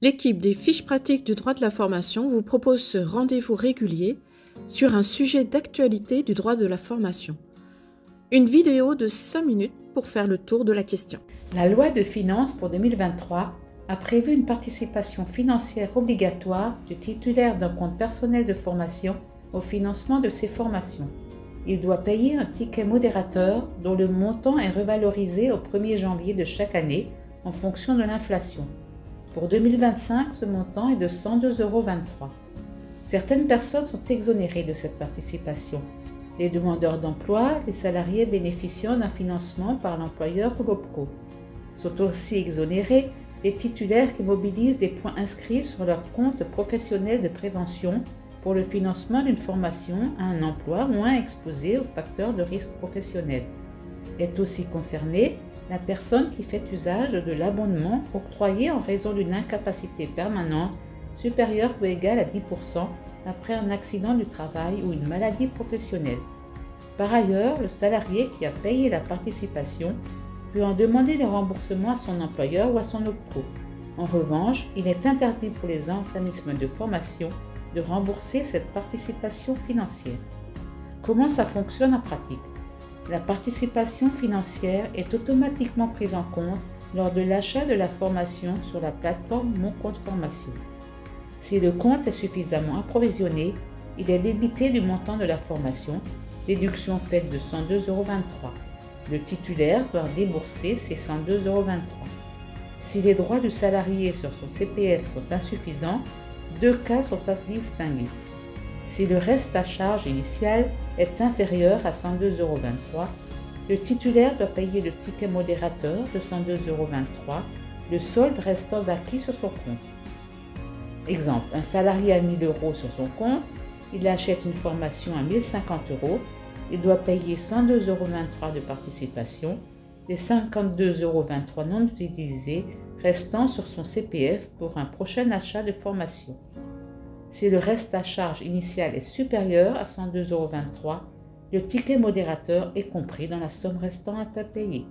L'équipe des fiches pratiques du droit de la formation vous propose ce rendez-vous régulier sur un sujet d'actualité du droit de la formation. Une vidéo de 5 minutes pour faire le tour de la question. La loi de finances pour 2023 a prévu une participation financière obligatoire du titulaire d'un compte personnel de formation au financement de ses formations. Il doit payer un ticket modérateur dont le montant est revalorisé au 1er janvier de chaque année en fonction de l'inflation. Pour 2025, ce montant est de 102,23 €. Certaines personnes sont exonérées de cette participation. Les demandeurs d'emploi, les salariés bénéficiant d'un financement par l'employeur ou l'OPCO. Sont aussi exonérés les titulaires qui mobilisent des points inscrits sur leur compte professionnel de prévention pour le financement d'une formation à un emploi moins exposé aux facteurs de risque professionnel. Est aussi concernée la personne qui fait usage de l'abondement octroyé en raison d'une incapacité permanente supérieure ou égale à 10% après un accident du travail ou une maladie professionnelle. Par ailleurs, le salarié qui a payé la participation peut en demander le remboursement à son employeur ou à son OPCO. En revanche, il est interdit pour les organismes de formation de rembourser cette participation financière. Comment ça fonctionne en pratique? La participation financière est automatiquement prise en compte lors de l'achat de la formation sur la plateforme Mon compte formation. Si le compte est suffisamment approvisionné, il est débité du montant de la formation, déduction faite de 102,23 €. Le titulaire doit débourser ces 102,23 €. Si les droits du salarié sur son CPF sont insuffisants, deux cas sont à distinguer. Si le reste à charge initial est inférieur à 102,23 €, le titulaire doit payer le ticket modérateur de 102,23 €, le solde restant acquis sur son compte. Exemple, un salarié a 1 000 € sur son compte, il achète une formation à 1 050 €, il doit payer 102,23 € de participation, les 52,23 € non utilisés restant sur son CPF pour un prochain achat de formation. Si le reste à charge initial est supérieur à 102,23 €, le ticket modérateur est compris dans la somme restante à payer.